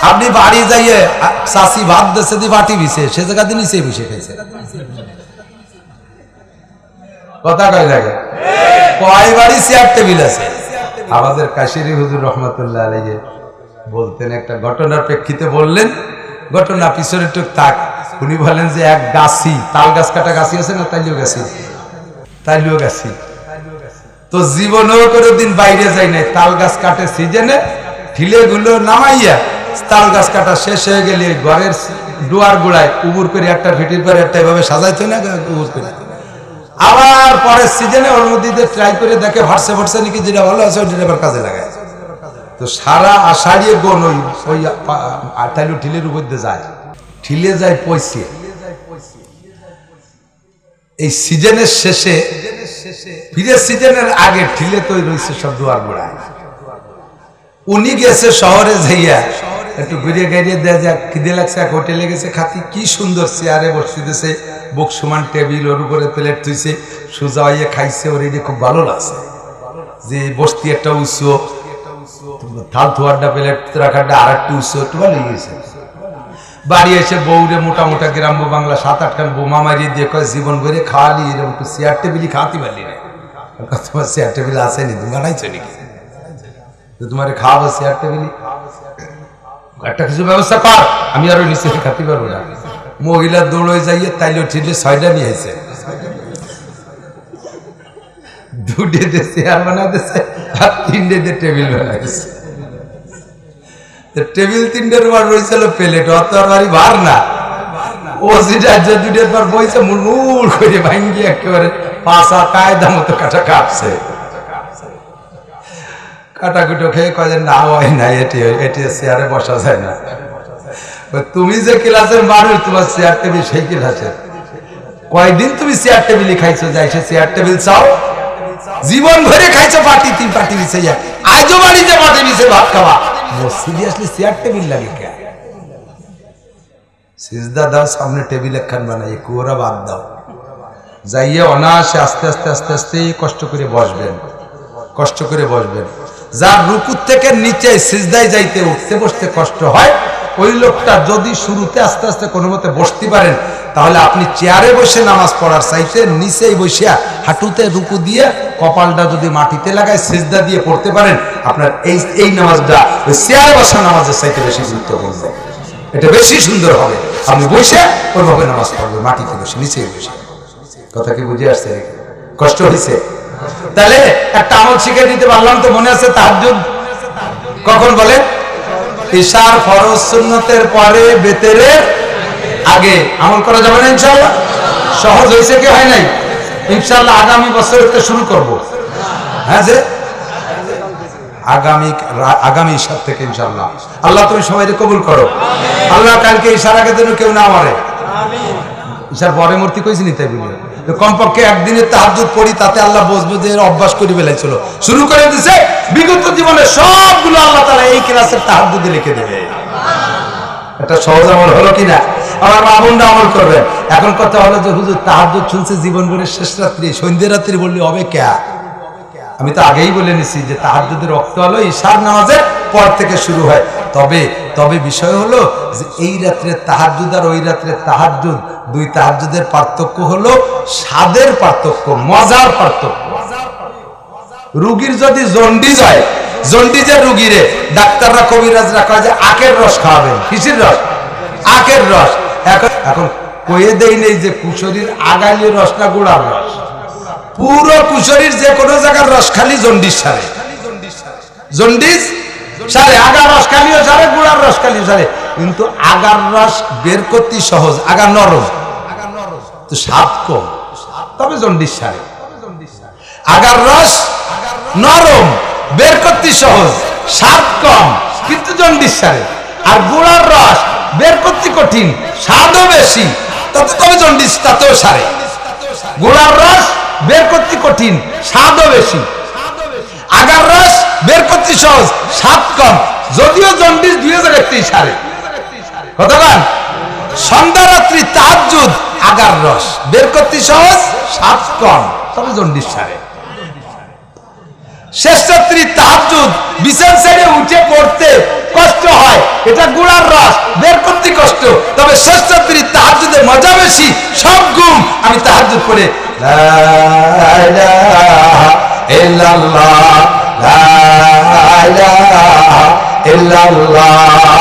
আপনি বাড়ি যাইয়ে চাষি ভাত দেশে দিয়ে বাটি বিছে সে জায়গা দিয়ে নিচে বসে খাইছে কথা কয় লাগে কয় বাড়ি চেয়ার টেবিল আছে। আমাদের কাশিরি হুজুর রহমতুল্লাহ আলাইহি বলতেন, একটা ঘটনার প্রেক্ষিতে বললেন, ঘটনা পিছনে টুক থাক। উনি বলেন যে এক গাছি, তাল গাছ কাটা গাছি আছে না, তাইলিও গাছি তো জীবনেও কোনোদিন বাইরে যাই নাই। তাল গাছ কাটে সিজনে ঠিলে গুলো নামাইয়া তাল গাছ কাটা শেষ হয়ে গেলে ঘরের ডুয়ার গুড়ায় উবুর করে একটা ফিটির পরে একটা এভাবে সাজাইতো না উবুর করে, আবার পরের সিজনে ওর মধ্যে ট্রাই করে দেখে ভার্সে ভার্সে নাকি যেটা ভালো আছে ওইটা আবার কাজে লাগায়। তো সারা আষাঢ়িয়ে গোন ওই তাইলো ঠিলের উপর দিয়ে যায়, ঠিলে যায় পয়সে। এই সিজনের শেষে ফিরে সিজনের আগে ঠিলে তৈরি রয়েছে সব দুয়ার গোড়ায়। উনি গেছে শহরে যাইয়া একটু ঘুরিয়ে গাড়িয়ে দেয়া যাক, খিদে লাগছে, এক হোটেলে গেছে খাতি, কি সুন্দর চেয়ারে বসতেছে, বুক সমান টেবিল, ওর উপরে প্লেট তুইছে, সোজা হইয়া খাইছে, ওর এটা খুব ভালো লাগছে যে বসতি একটা উৎস, থাল থোয়ারটা প্লেট রাখাটা আর একটু উৎস, একটু ভালো গেছে। বাড়ি এসে বউরে মোটা মোটা গ্রাম্য বাংলা 7-8 খান বোমা মারিয়ে দিয়ে কয় জীবন ভরে খাওয়ালি, এরকম একটু চেয়ার টেবিলই খাওয়াতে পারলি না। তোমার চেয়ার টেবিল আসেনি, তুমি বানাইছো নাকি? তোমার খাওয়াবো চেয়ার টেবিলই, একটা কিছু ব্যবস্থা কর, আমি আরো নিচে খাতে পারবো না। মহিলা দৌড়ে যাইয়ে তাইলে ঠিলে 6টা নিয়ে এসে 2টে চেয়ার বানাইতেছে আর 3টে টেবিল বানাইছে। টেবিল 3টের পর রয়েছিল প্লেট, অত আর বাড়ি ভার না, ও যেটা 2টের পর বইছে মুড়মুড় করে ভাঙ্গি একেবারে পাশা কায়দা মতো কাটা কাটছে। কাটাকুটো খেয়ে কয়ে না হয় না, এটি চেয়ারে বসা যায় না। তুমি যে ক্লাসের মানুষ, তোমার চেয়ার টেবিল সেই ক্লাসের। কয়দিন তুমি চেয়ার টেবিলই খাইছো, যাই সে চেয়ার টেবিল চাও, জীবন ভরে খাইছো পাটি, 3 পাটি বিছে যায়, আজও বাড়িতে পাটি বিছে ভাত খাওয়া, মসজিদে আসলে চেয়ার টেবিল লাগে কে? সিজদা দাও, সামনে টেবিল একখান বানাই, কুয়োরা বাদ দাও, যাইয়ে অনায়াসে আস্তে আস্তে আস্তে আস্তে কষ্ট করে বসবেন, কষ্ট করে বসবেন। যার রুকু থেকে নিচে সিজদায় যাইতে উঠতে বসতে কষ্ট হয়, ওই লোকটা যদি শুরুতে আস্তে আস্তে কোনো মতে বসতে পারেন, তাহলে আপনি চেয়ারে বসে নামাজ পড়ার চাইতে নিচেই বসিয়া হাঁটুতে রুকু দিয়ে কপালটা যদি মাটিতে লাগায় সিজদা দিয়ে পড়তে পারেন, আপনার এই নামাজটা ওই চেয়ারে বসা নামাজের চাইতে বেশি গুরুত্বপূর্ণ, এটা বেশি সুন্দর হবে। আপনি বসে ওইভাবে নামাজ পড়বেন, মাটিতে বসে, নিচেই বসে। কথা কি বুঝে আসছে? কষ্ট হয়েছে? তাহলে একটা আমল শিখে দিতে পারলাম তো, মনে আছে তাহাজ্জুদ কখন বলে? ইশার ফরজ সুন্নতের পরে বেতেরের আগে আমল করা যাবে না ইনশাআল্লাহ। সহজ হয়েছে কি হয় নাই? ইনশাআল্লাহ আগামী বছর থেকে শুরু করব। হ্যাঁ, যে আগামী ঈশার থেকে ইনশাআল্লাহ। আল্লাহ তুমি সবাইকে কবুল করো। আল্লাহ কালকে ঈশার আগে যেন কেউ না মারে। ঈশার পরে মূর্তি কইছি নি, তাই বলি কমপক্ষে একদিনের তাহাজ্জুদ পড়ি, তাতে আল্লাহ বসবে যে অভ্যাস করে ফেলেছিল, শুরু করে দিছে। বিগত জীবনে সবগুলো আল্লাহ তাআলা এই ক্লাসের তাহাজ্জুদে লিখে দেবে। এটা সহজ আমল হলো কিনা? আমার মা বোনরা আমল করবেন। এখন কথা হলো যে হুজুর তাহাজ্জুদ শুনছে জীবন ভরে শেষ রাত্রি, সন্ধ্যা রাত্রি বললে হবে কে? আমি তো আগেই বলে নিছি যে তাহাজ্জুদের রক্ত হলো ঈশার নামাজের পর থেকে শুরু হয়। তবে বিষয় হলো যে এই রাত্রে তাহাজ্জুদ আর ওই রাত্রে তাহাজ্জুদ, দুই তাহাজ্জুদের পার্থক্য হলো স্বাদের পার্থক্য, মজার পার্থক্য। রুগীর যদি জন্ডিস হয়, জন্ডিসের রুগীরে ডাক্তাররা কবিরাজরা কয় যে আখের রস খাওয়াবেন। কিসের রস? আখের রস। এখন কয়ে দেই নেই যে কুশরীর আগালির রস না গুড়ার রস। পুরো কুশরীর যে কোনো জায়গার রস খালি জন্ডিস সারে, জন্ডিস সারে, আগার রস খালিও সারে, গুড়ার রস খালিও সারে। কিন্তু আগার রস বের করতে সহজ, আগা নরম, তো স্বাদ কম, তবে জন্ডিস সারে। আগার রস নরম, বের করতে সহজ, স্বাদ কম, কিন্তু জন্ডিস সারে। আর গুড়ার রস বের করতে কঠিন, স্বাদও বেশি, তবে জন্ডিস তাতেও সারে। গুড়ার রস বের করতে কঠিন, স্বাদও বেশি। আগার রস বের করতে সহজ, স্বাদ কম, যদিও জন্ডিস 2 জায়গাতেই সারে। কথা বল, সন্ধ্যা রাত্রি তাহাজ্জুদ আগার রস বের করতে সহজ, স্বাদ কম, তবে জন্ডিস সারে। শেষ রাত্রি তাহাজ্জুদ বিছানা ছেড়ে উঠে পড়তে কষ্ট হয়, এটা গুড়ার বেশি সব গুম আমি তাহাজ্জুদ পড়ে লা ইলাহা ইল্লাল্লাহ লা ইলাহা ইল্লাল্লাহ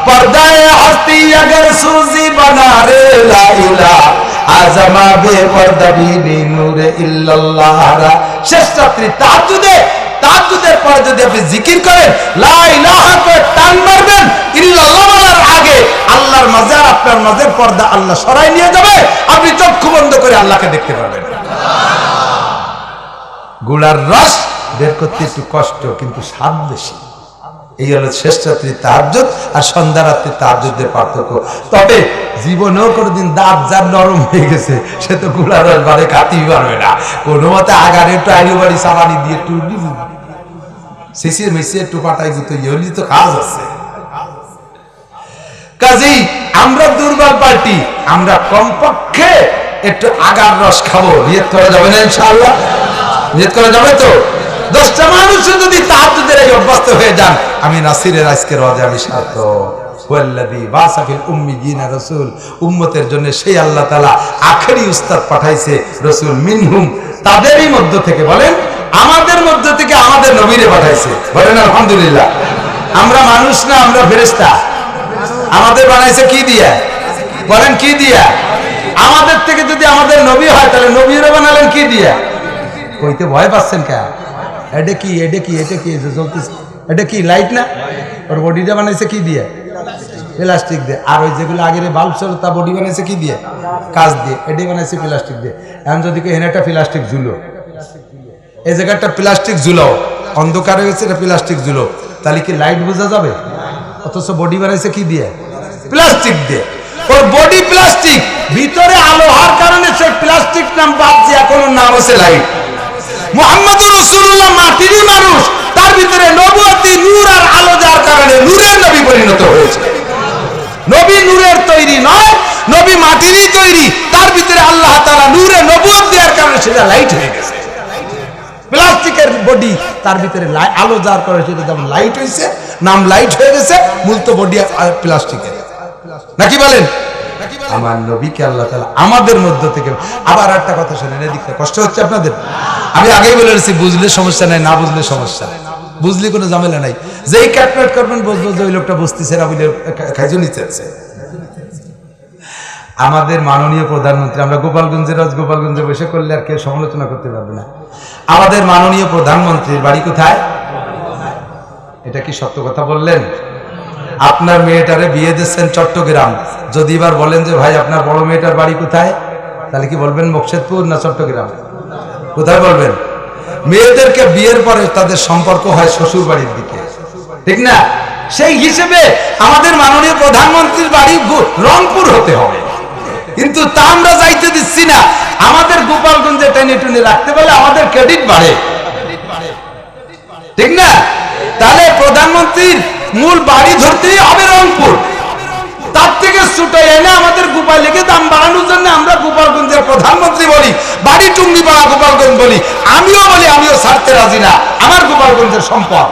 पर्दाए हस्ती अगर सूजी बना रे ला इलाहा आजमा बे पर्दा भी नूरे इल्लल्लाह শেষ রাত্রি তাহাজ্জুদের পরে যদি আপনি জিকির করেন লা ইলাহা করে টান মারবেন ইল্লাল্লাহ বলার আগে আল্লাহর মাঝে আর আপনার মাঝে পর্দা আল্লাহ সরাই নিয়ে যাবে আপনি চক্ষু বন্ধ করে আল্লাহকে দেখতে পারবেন গুড়ার রস বের করতে একটু কষ্ট কিন্তু স্বাদ বেশি এই হলো শেষ রাত্রি তাহাজ্জুদ আর সন্ধ্যা রাত্রি তাহাজ্জুদের পার্থক্য তবে জীবনেও কোনোদিন দাঁত যার নরম হয়ে গেছে সে তো গুড়ার রস বারে খাতেই পারবে না কোনো মতে আগারে একটু আইলু বাড়ি সাবানি দিয়ে একটু শিশির মিশিয়ে একটু পাটাই গুতো ইহলি তো কাজ আছে কাজেই আমরা দুর্বল পার্টি আমরা কমপক্ষে একটু আগার রস খাবো নিয়ত করা যাবে না ইনশাআল্লাহ নিয়ত করা যাবে তো 10টা মানুষ যদি তাহাজ্জুদের এই অভ্যস্ত হয়ে যান আমি নাসিরের আজকের ওয়াজে আমি সাথ ওয়াল্লাযী বাসাফিল উম্মিয়িনা রাসূল উম্মতের জন্য সেই আল্লাহ তাআলা আখেরি উস্তাদ পাঠাইছে রাসূল মিনহুম তাদেরই মধ্য থেকে বলেন আমাদের মধ্য থেকে আমাদের নবীরে পাঠাইছে বলেন আলহামদুলিল্লাহ আমরা মানুষ না আমরা ফেরেশতা আমাদের বানাইছে কি দিয়া বলেন কি দিয়া আমাদের থেকে যদি আমাদের নবী হয় তাহলে নবীরে বানালেন কি দিয়া কইতে ভয় পাচ্ছেন কেন এটা কি জ্বলতেছে এটা কি লাইট না ওর বডিটা বানাইছে কি দিয়ে প্লাস্টিক দিয়ে আর ওই যেগুলো আগের বাল্ব ছিল তা বডি বানাইছে কি দিয়ে কাঁচ দিয়ে এটাই বানাইছে প্লাস্টিক দিয়ে এখন যদি একটা প্লাস্টিক ঝুলো এই জায়গাটা প্লাস্টিক ঝুলো অন্ধকার হয়ে গেছে এটা প্লাস্টিক ঝুলো তাহলে কি লাইট বোঝা যাবে অথচ বডি বানাইছে কি দিয়ে প্লাস্টিক দিয়ে ওর বডি প্লাস্টিক ভিতরে আলো হওয়ার কারণে সেই প্লাস্টিক নাম বাদ দিয়ে এখন নাম হচ্ছে লাইট মুহাম্মদুর রাসূলুল্লাহ মাটিরই মানুষ তার ভিতরে নবুয়তি নূর আর আলো যার কারণে নূরের নবী পরিণত হয়েছে নবী নূরের তৈরি নয় নবী মাটিরই তৈরি তার ভিতরে আল্লাহ তাআলা নূরে নবুয়ত দেওয়ার কারণে সেটা লাইট হয়ে গেছে প্লাস্টিকের বডি তার ভিতরে আলো যার কারণে সেটা যেমন লাইট হয়েছে নাম লাইট হয়ে গেছে মূল তো বডি প্লাস্টিকের নাকি বলেন আমার নবীকে আল্লাহ তাআলা আমাদের মধ্য থেকে আবার একটা কথা শুনেন এদিকে কষ্ট হচ্ছে আপনাদের আমি আগেই বলে রেখেছি বুঝলে সমস্যা নাই না বুঝলে সমস্যা বুঝলে কোনো ঝামেলা নাই যেই ক্যালকুলেট করবেন বুঝবো যে ওই লোকটা বসতেছে না বলে খাইজো নিচ্ছে আমাদের মাননীয় প্রধানমন্ত্রী আমরা গোপালগঞ্জে বসে করলে আর কেউ সমালোচনা করতে পারবে না আমাদের মাননীয় প্রধানমন্ত্রীর বাড়ি কোথায় এটা কি সত্য কথা বললেন আপনার মেয়েটারে বিয়ে দিচ্ছেন চট্টগ্রাম যদি এবার বলেন যে ভাই আপনার বড় মেয়েটার বাড়ি কোথায় তাহলে কি বলবেন মোকশেদপুর না চট্টগ্রাম কোথায় বলবেন মেয়েদেরকে বিয়ের পরে তাদের সম্পর্ক হয় শ্বশুর বাড়ির দিকে ঠিক না সেই হিসেবে আমাদের মাননীয় প্রধানমন্ত্রীর বাড়ি রংপুর হতে হবে কিন্তু তা আমরা যাইতে দিচ্ছি না আমাদের গোপালগঞ্জে টেনে টুনে রাখতে পারলে আমাদের ক্রেডিট বাড়ে ঠিক না তাহলে প্রধানমন্ত্রীর মূল বাড়ি ধরতেই হবে রংপুর তার থেকে ছুটে এনে আমাদের গোপালীকে দাম বাড়ানোর জন্য আমরা গোপালগঞ্জের প্রধানমন্ত্রী বলি বাড়ি টুঙ্গিপাড়া গোপালগঞ্জ বলি আমিও ছাড়তে রাজি না আমার গোপালগঞ্জের সম্পদ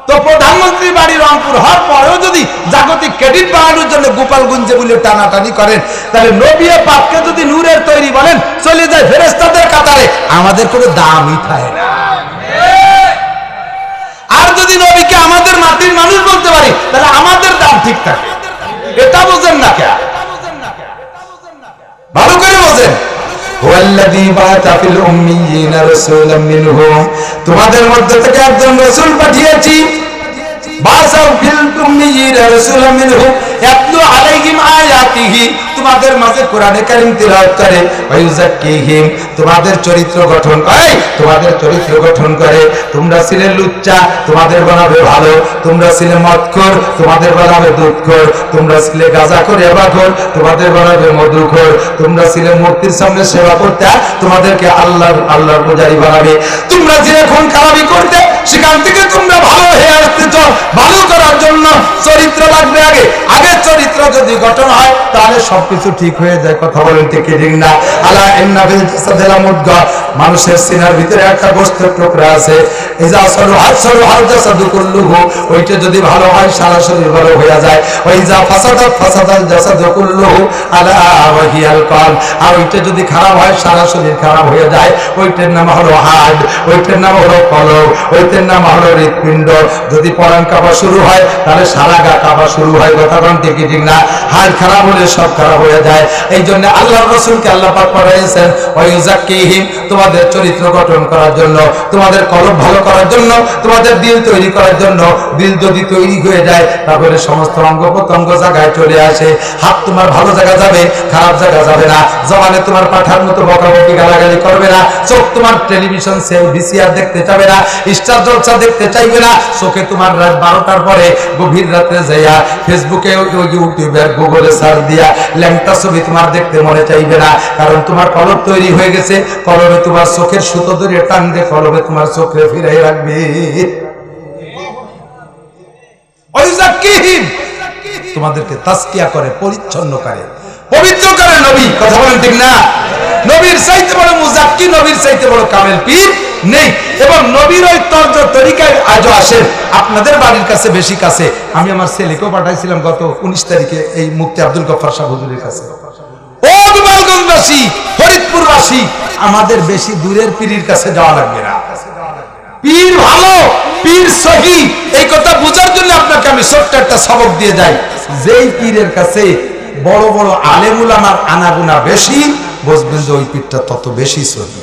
তো প্রধানমন্ত্রী বাড়ি রংপুর হওয়ার পরেও যদি জাগতিক ক্রেডিট বাড়ানোর জন্য গোপালগঞ্জে বলে টানাটানি করেন তাহলে নবী পাককে যদি নূরের তৈরি বলেন চলে যায় ফেরেশতাদের কাতারে আমাদের কোনো দামই থাকে না আর যদি নবীকে আমাদের মাটির মানুষ বলতে পারি তাহলে আমাদের দাম ঠিক থাকে এটা বোঝেন না কেন ভালো করে বোঝেন ওয়াল্লাযী বা'আসা ফিল উম্মিয়িনা রাসূলাম মিনহুম তোমাদের মধ্যে থেকে একজন রাসূল পাঠিয়েছি বা'আসা ফিল উম্মিয়িনা রাসূলাম মিনহুম ইয়াতলু আলাইহিম আয়াতিহি তোমাদের মাঝে কোরআনে কারীম তিলাওয়াত করে ওয়া ইউযাক্কিহিম তোমাদের চরিত্র গঠন করে তোমরা ছিলে লুচ্চা তোমাদের বানাবে ভালো তোমরা ছিলে মদখোর তোমাদের বানাবে দুধখোর তোমরা ছিলে গাঁজাখোর এবাখোর তোমাদের বানাবে মধুখোর তোমরা ছিলে মূর্তির সামনে সেবা করতে তোমাদেরকে আল্লাহর পূজারী বানাবে তোমরা যে খুন খারাপি করতে সেখান থেকে তোমরা ভালো হয়ে আসতেছ ভালো করার জন্য চরিত্র লাগবে আগে চরিত্র যদি গঠন হয় তাহলে সবকিছু ঠিক হয়ে যায়। কথা বলেন ঠিক কি ঠিক না? আলা ইন্না ফিল জাসাদি লামুদগা, মানুষের সিনার ভিতরে একটা গোশতের টুকরা আছে, ইজা সালুহাল জাসাদু কুল্লুহু, ওইটা যদি ভালো হয় সারা শরীর ভালো হয়ে যায়। ওয়া ইজা ফাসাদাল জাসাদু কুল্লুহু আলা ওয়া হিয়াল কলব, আর ওইটা যদি খারাপ হয় সারা শরীর খারাপ হয়ে যায়। ওইটার নাম হলো হার্ট, ওইটার নাম হলো কলব, ওইটার নাম হলো হৃৎপিণ্ড। যদি পরাণ কাঁপা শুরু হয় তাহলে সারা গা কাঁপা শুরু হয়। কথা বলেন ঠিক কি ঠিক না? হার্ট খারাপ হলে সব খারাপ হয়ে যায়। এই জন্য আল্লাহর রাসূলকে আল্লাহ পাক পাঠাইছেন ওয়া ইউযাক্কিহিম, তোমাদের চরিত্র গঠন করার জন্য, তোমাদের কলব ভালো করার জন্য, তোমাদের দিল তৈরি করার জন্য। দিল যদি তৈরি হয়ে যায় তাহলে সমস্ত অঙ্গ প্রত্যঙ্গ জায়গায় চলে আসে। হাত তোমার ভালো জায়গা যাবে, খারাপ জায়গা যাবে না। জবানে তোমার পাঠার মতো বকাবকি গালাগালি করবে না। চোখ তোমার টেলিভিশন ভিসিআর দেখতে চাবে না, স্টার জলসা দেখতে চাইবে না। চোখে তোমার রাত 12টার পরে গভীর রাতে যাইয়া ফেসবুকে, ইউটিউবে, গুগলে সার্চ দিয়া ল্যাংটা ছবি তোমার দেখতে মনে চাইবে না। কারণ তোমার কলব তৈরি হয়ে গেছে। কলবে তোমার চোখের সুতো ধরে টান দিয়ে কলবে তোমার চোখে ফিরাই রাখবে। তোমাদেরকে তাসকিয়া করে, পরিচ্ছন্ন করে, পবিত্র করে নবী। কথা বলেন ঠিক না? নবীর চাইতে বড় মুজাক্কি, নবীর চাইতে বড় কামেল পীর নেই। এবং নবীর ওই তরিকায় আজও আসেন আপনাদের বাড়ির কাছে, বেশি কাছে। আমি আমার ছেলেকেও পাঠাইছিলাম গত 19 তারিখে এই মুফতি আব্দুল গফফার সাহেব হুজুরের কাছে। ও গোপালগঞ্জবাসী, ফরিদপুরবাসী, আমাদের বেশি দূরের পীরের কাছে যাওয়া লাগবে না। পীর ভালো, পীর সহি, এই কথা বোঝার জন্য আপনাকে আমি ছোট্ট একটা সবক দিয়ে যাই। যেই পীরের কাছে বড় বড় আলেম উলামার আনাগুনা বেশি, বুঝবেন যে ওই পীরটা তত বেশি সহি।